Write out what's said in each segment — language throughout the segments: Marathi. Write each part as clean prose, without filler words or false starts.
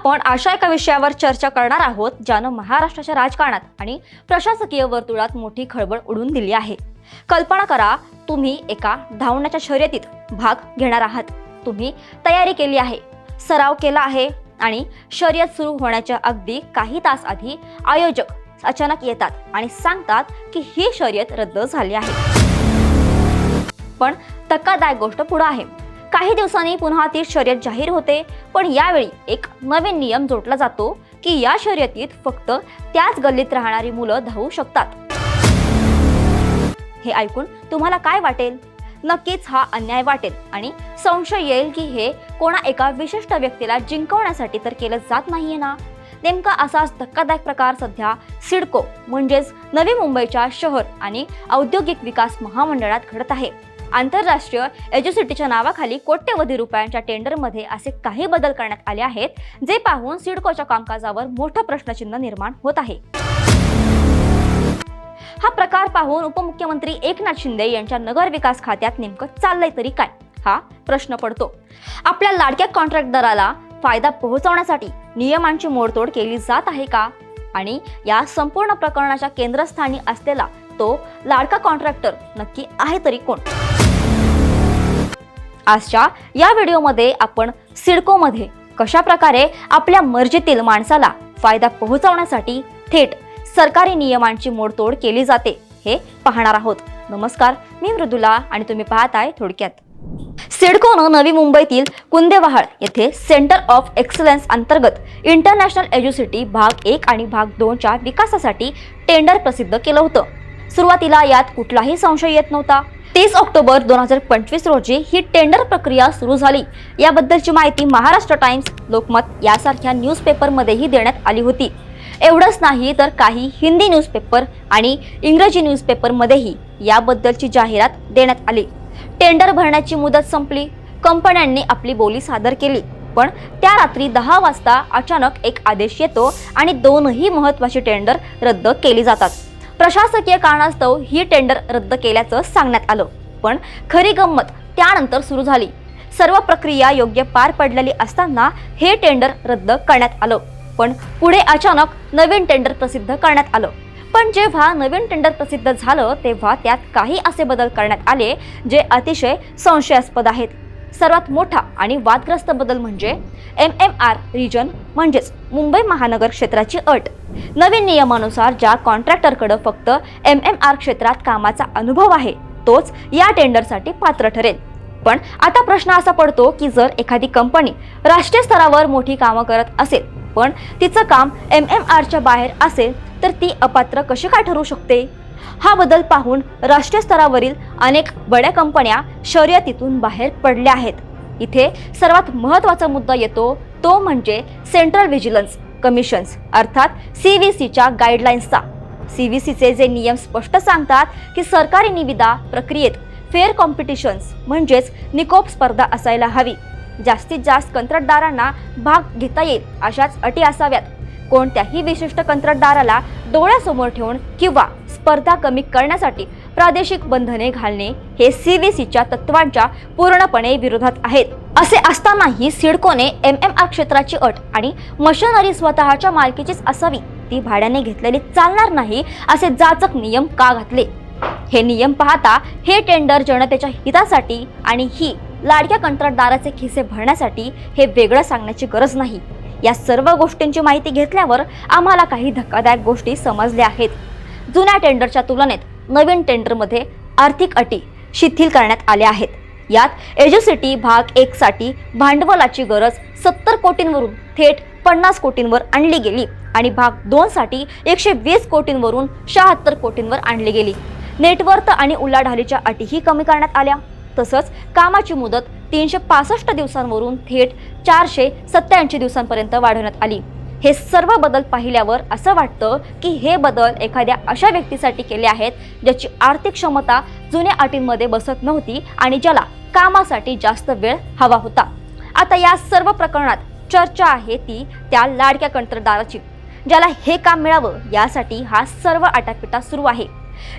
आपण अशा एका विषयावर चर्चा करणार आहोत ज्यानं महाराष्ट्राच्या राजकारणात आणि प्रशासकीय वर्तुळात मोठी खळबळ उडवून दिली आहे। कल्पना करा, तुम्ही एका धावण्याच्या शर्यतीत भाग घेणार आहात। तुम्ही तयारी केली आहे, सराव केला आहे आणि शर्यत सुरू होण्याच्या अगदी काही तास आधी आयोजक अचानक येतात आणि सांगतात की ही शर्यत रद्द झाली आहे। पण धक्कादायक गोष्ट पुढे आहे। काही दिवसांनी पुन्हा ती शर्यत जाहीर होते, पण यावेळी एक नवीन नियम जोडला जातो की या शर्यतीत फक्त त्याच गल्लीत राहणारी मुलं धावू शकतात। हे ऐकून तुम्हाला काय वाटेल? नक्कीच हा अन्याय वाटेल आणि संशय येईल की हे कोणा एका विशिष्ट व्यक्तीला जिंकवण्यासाठी तर केलं जात नाहीये ना। नेमका असाच धक्कादायक प्रकार सध्या सिडको म्हणजेच नवी मुंबईच्या शहर आणि औद्योगिक विकास महामंडळात घडत आहे। आंतरराष्ट्रीय एज्युसिटीच्या नावाखाली कोट्यवधी रुपयांच्या टेंडरमध्ये असे काही बदल करण्यात आले आहेत जे पाहून सिडकोच्या कामकाजावर मोठं प्रश्नचिन्ह निर्माण होत आहे। हा प्रकार पाहून उपमुख्यमंत्री एकनाथ शिंदे यांच्या नगर विकास खात्यात नेमकं चाललंय तरी काय हा प्रश्न पडतो। आपल्या लाडक्या कॉन्ट्रॅक्टदाराला फायदा पोहोचवण्यासाठी नियमांची मोडतोड केली जात आहे का? आणि या संपूर्ण प्रकरणाच्या केंद्रस्थानी असलेला तो लाडका कॉन्ट्रॅक्टर नक्की आहे तरी कोण? आजच्या या व्हिडिओमध्ये आपण सिडकोमध्ये कशा प्रकारे आपल्या मर्जीतील माणसाला फायदा पोहोचवण्यासाठी थेट सरकारी नियमांची मोडतोड केली जाते हे पाहणार आहोत। नमस्कार, मी मृदुला आणि तुम्ही पाहताय थोडक्यात। सिडकोनं नवी मुंबईतील कुंदेवाहाळ येथे सेंटर ऑफ एक्सलन्स अंतर्गत इंटरनॅशनल एज्युसिटी भाग 1 आणि भाग 2 च्या विकासासाठी टेंडर प्रसिद्ध केलं होतं। सुरुवातीला यात कुठलाही संशय येत नव्हता। 30 ऑक्टोबर 2025 रोजी ही टेंडर प्रक्रिया सुरू झाली। याबद्दलची माहिती महाराष्ट्र टाइम्स, लोकमत यासारख्या न्यूजपेपरमध्येही देण्यात आली होती। एवढंच नाही तर काही हिंदी न्यूजपेपर आणि इंग्रजी न्यूजपेपरमध्येही याबद्दलची जाहिरात देण्यात आली। टेंडर भरण्याची मुदत संपली, कंपन्यांनी आपली बोली सादर केली, पण त्या रात्री 10 वाजता अचानक एक आदेश येतो आणि दोनही महत्त्वाची टेंडर रद्द केली जातात। प्रशासकीय कारणास्तव ही टेंडर रद्द केल्याचं सांगण्यात आलं, पण खरी गंमत त्यानंतर सुरू झाली। सर्व प्रक्रिया योग्य पार पडलेली असताना हे टेंडर रद्द करण्यात आलं, पण पुढे अचानक नवीन टेंडर प्रसिद्ध करण्यात आलं। पण जेव्हा नवीन टेंडर प्रसिद्ध झालं तेव्हा त्यात काही असे बदल करण्यात आले जे अतिशय संशयास्पद आहेत। सर्वात मोठा आणि वादग्रस्त बदल म्हणजे MMR रिजन म्हणजेच मुंबई महानगर क्षेत्राची अट। नवीन नियमानुसार ज्या कॉन्ट्रॅक्टरकडे फक्त MMR क्षेत्रात कामाचा अनुभव आहे तोच या टेंडरसाठी पात्र ठरेल। पण आता प्रश्न असा पडतो की जर एखादी कंपनी राष्ट्रीय स्तरावर मोठी कामं करत असेल पण तिचं काम MMRच्या बाहेर असेल तर ती अपात्र कशी काय ठरू शकते? हा बदल पाहून राष्ट्रीय स्तरावरील अनेक बड्या कंपन्या शर्यतीतून बाहेर पडल्या आहेत। इथे सर्वात महत्त्वाचा मुद्दा येतो तो म्हणजे सेंट्रल व्हिजिलन्स कमिशन्स अर्थात CVCच्या गाईडलाईन्सचा। CVCचे जे नियम स्पष्ट सांगतात की सरकारी निविदा प्रक्रियेत फेअर कॉम्पिटिशन्स म्हणजेच निकोप स्पर्धा असायला हवी, जास्तीत जास्त कंत्राटदारांना भाग घेता येईल अशाच अटी असाव्यात, कोणत्याही विशिष्ट कंत्राटदाराला डोळ्यासमोर ठेवून किंवा स्पर्धा कमी करण्यासाठी प्रादेशिक बंधने घालणे हे CVCच्या तत्वांच्या पूर्णपणे विरोधात आहेत। असे असतानाही सिडकोने MMR क्षेत्राची अट आणि मशिनरी स्वतःच्या मालकीचीच असावी, ती भाड्याने घेतलेली चालणार नाही असे जाचक नियम का घातले? हे नियम पाहता हे टेंडर जनतेच्या हितासाठी आणि ही लाडक्या कंत्राटदाराचे खिसे भरण्यासाठी हे वेगळं सांगण्याची गरज नाही। या सर्व गोष्टींची माहिती घेतल्यावर आम्हाला काही धक्कादायक गोष्टी समजल्या आहेत। जुन्या टेंडरच्या तुलनेत नवीन टेंडरमध्ये आर्थिक अटी शिथिल करण्यात आल्या आहेत। यात एज्युसिटी भाग 1 साठी भांडवलाची गरज 70 कोटींवरून थेट 50 कोटींवर आणली गेली आणि भाग 2 साठी 120 कोटींवरून 76 कोटींवर आणली गेली। नेटवर्थ आणि उलाढालीच्या अटीही कमी करण्यात आल्या। तसंच कामाची मुदत 365 दिवसांवरून थेट 487 दिवसांपर्यंत वाढवण्यात आली। हे सर्व बदल पाहिल्यावर असं वाटतं की हे बदल एखाद्या अशा व्यक्तीसाठी केले आहेत ज्याची आर्थिक क्षमता जुन्या अटींमध्ये बसत नव्हती आणि ज्याला कामासाठी जास्त वेळ हवा होता। आता या सर्व प्रकरणात चर्चा आहे ती त्या लाडक्या कंत्राटदाराची, ज्याला हे काम मिळावं यासाठी हा सर्व आटापिटा सुरू आहे।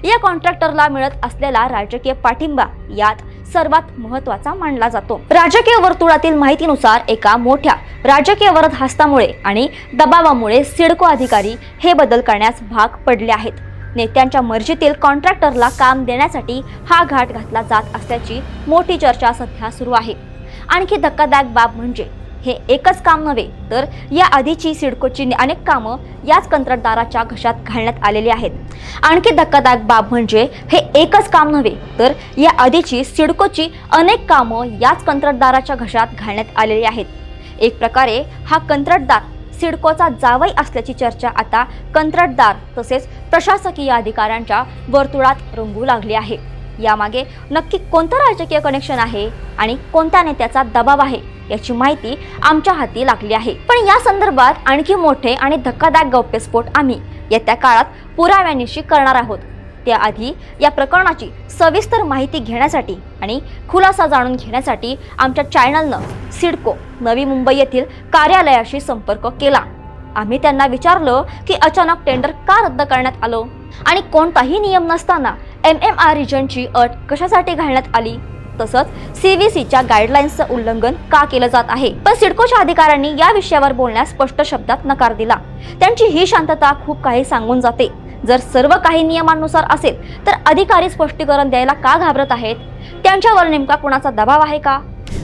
या कॉन्ट्रॅक्टरला मिळत असलेला राजकीय पाठिंबा यात सर्वात महत्त्वाचा मानला जातो। राजकीय वर्तुळातील माहितीनुसार एका मोठ्या राजकीय वरदहस्तामुळे आणि दबावामुळे सिडको अधिकारी हे बदल करण्यास भाग पडले आहेत। नेत्यांच्या मर्जीतील कॉन्ट्रॅक्टरला काम देण्यासाठी हा घाट घातला जात असल्याची मोठी चर्चा सध्या सुरू आहे। आणखी धक्कादायक बाब म्हणजे हे एकच काम नव्हे तर या आधीची सिडकोची अनेक कामं याच कंत्राटदाराच्या घशात घालण्यात आलेली आहेत। आणखी धक्कादायक बाब म्हणजे हे एकच काम नव्हे तर या आधीची सिडकोची अनेक कामं याच कंत्राटदाराच्या घशात घालण्यात आलेली आहेत। एक प्रकारे हा कंत्राटदार सिडकोचा जावई असल्याची चर्चा आता कंत्राटदार तसेच प्रशासकीय अधिकाऱ्यांच्या वर्तुळात रंगू लागली आहे। यामागे नक्की कोणतं राजकीय कनेक्शन आहे आणि कोणत्या नेत्याचा दबाव आहे याची माहिती आमच्या हाती लागली आहे। पण या संदर्भात आणखी मोठे आणि धक्कादायक गौप्यस्फोट आम्ही येत्या काळात पुराव्यानिशी करणार आहोत। त्याआधी या प्रकरणाची सविस्तर माहिती घेण्यासाठी आणि खुलासा जाणून घेण्यासाठी आमच्या चॅनलनं सिडको नवी मुंबई येथील कार्यालयाशी संपर्क केला। आम्ही त्यांना विचारलं की अचानक टेंडर का रद्द करण्यात आलं आणि कोणताही नियम नसताना MMR रिजनची अट कशासाठी घालण्यात आली, तसंच CVCच्या गाईडलाईन्सचं उल्लंघन का केलं जात आहे। पण सिडकोच्या अधिकाऱ्यांनी या विषयावर बोलण्यास स्पष्ट शब्दात नकार दिला। त्यांची ही शांतता खूप काही सांगून जाते। जर सर्व काही नियमांनुसार असेल तर अधिकारी स्पष्टीकरण द्यायला का घाबरत आहेत? त्यांच्यावर नेमका कुणाचा दबाव आहे का?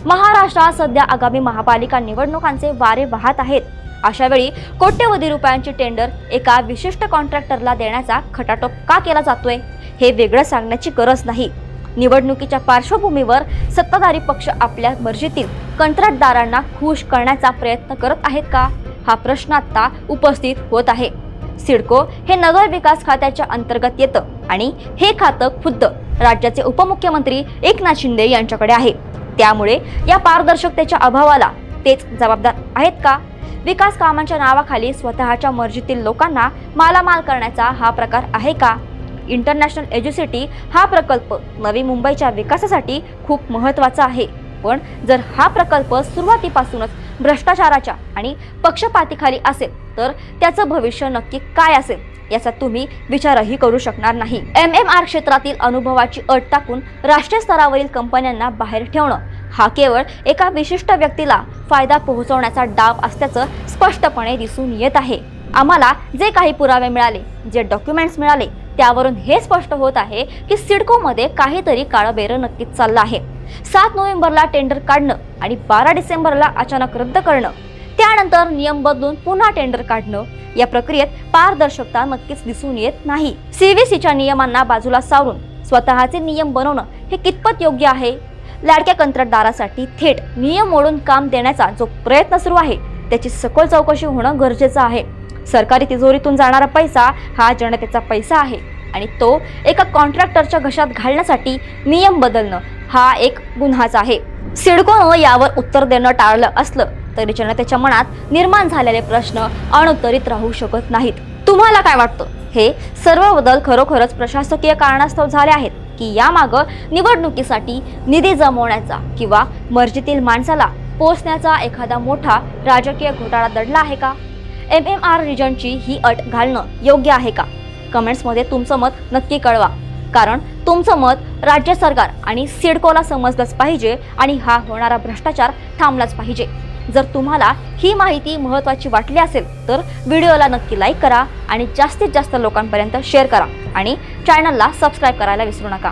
महाराष्ट्रात सध्या आगामी महापालिका निवडणुकांचे वारे वाहत आहेत। अशा वेळी कोट्यवधी रुपयांची टेंडर एका विशिष्ट कॉन्ट्रॅक्टरला देण्याचा खटाटोप का केला जातोय हे वेगळं सांगण्याची गरज नाही। निवडणुकीच्या पार्श्वभूमीवर सत्ताधारी पक्ष आपल्या मर्जीतील कंत्राटदारांना खुश करण्याचा प्रयत्न करत आहेत का हा प्रश्न आता उपस्थित होत आहे। सिडको हे नगर विकास खात्याच्या अंतर्गत येतं आणि हे खातं खुद्द राज्याचे उपमुख्यमंत्री एकनाथ शिंदे यांच्याकडे आहे। त्यामुळे या पारदर्शकतेच्या अभावाला तेच जबाबदार आहेत का? विकास कामांच्या नावाखाली स्वतःच्या मर्जीतील लोकांना मालामाल करण्याचा हा प्रकार आहे का? इंटरनॅशनल एज्युसिटी हा प्रकल्प नवी मुंबईच्या विकासासाठी खूप महत्त्वाचा आहे। पण जर हा प्रकल्प सुरुवातीपासूनच भ्रष्टाचाराच्या आणि पक्षपातीखाली असेल तर त्याचं भविष्य नक्की काय असेल याचा तुम्ही विचारही करू शकणार नाही। MMR क्षेत्रातील अनुभवाची अट टाकून राष्ट्रीय स्तरावरील कंपन्यांना बाहेर ठेवणं हा केवळ एका विशिष्ट व्यक्तीला फायदा पोहोचवण्याचा डाव असल्याचं स्पष्टपणे दिसून येत आहे। आम्हाला जे काही पुरावे मिळाले, जे डॉक्युमेंट्स मिळाले त्यावरून हे स्पष्ट होत आहे की सिडकोमध्ये काहीतरी काळबेरं नक्कीच चाललं आहे। 7 नोव्हेंबरला टेंडर काढणं आणि 12 डिसेंबरला अचानक रद्द करणं, त्यानंतर नियम बदलून पुन्हा टेंडर काढणं, या प्रक्रियेत पारदर्शकता नक्कीच दिसून येत नाही। CVCच्या नियमांना बाजूला सारून स्वतःचे नियम बनवणं हे कितपत योग्य आहे? लाडक्या कंत्राटदारासाठी थेट नियम मोडून काम देण्याचा जो प्रयत्न सुरू आहे त्याची सखोल चौकशी होणं गरजेचं आहे। सरकारी तिजोरीतून जाणारा पैसा हा जनतेचा पैसा आहे आणि तो एका कॉन्ट्रॅक्टरच्या घशात घालण्यासाठी नियम बदलणं हा एक गुन्हाच आहे। सिडकोनं यावर उत्तर देणं टाळलं असलं तरी जनतेच्या मनात निर्माण झालेले प्रश्न अनुत्तरित राहू शकत नाहीत। तुम्हाला काय वाटतं? हे सर्व बदल खरोखरच प्रशासकीय कारणास्तव झाले आहेत की यामागं निवडणुकीसाठी निधी जमवण्याचा किंवा मर्जीतील माणसाला पोचण्याचा एखादा मोठा राजकीय घोटाळा दडला आहे का? MMR रिजनची ही अट घालणं योग्य आहे का? कमेंट्समध्ये तुमचं मत नक्की कळवा, कारण तुमचं मत राज्य सरकार आणि सिडकोला समजलंच पाहिजे आणि हा होणारा भ्रष्टाचार थांबलाच पाहिजे। जर तुम्हाला ही माहिती महत्त्वाची वाटली असेल तर व्हिडिओला नक्की लाईक करा आणि जास्तीत जास्त लोकांपर्यंत शेअर करा आणि चॅनलला सबस्क्राईब करायला विसरू नका।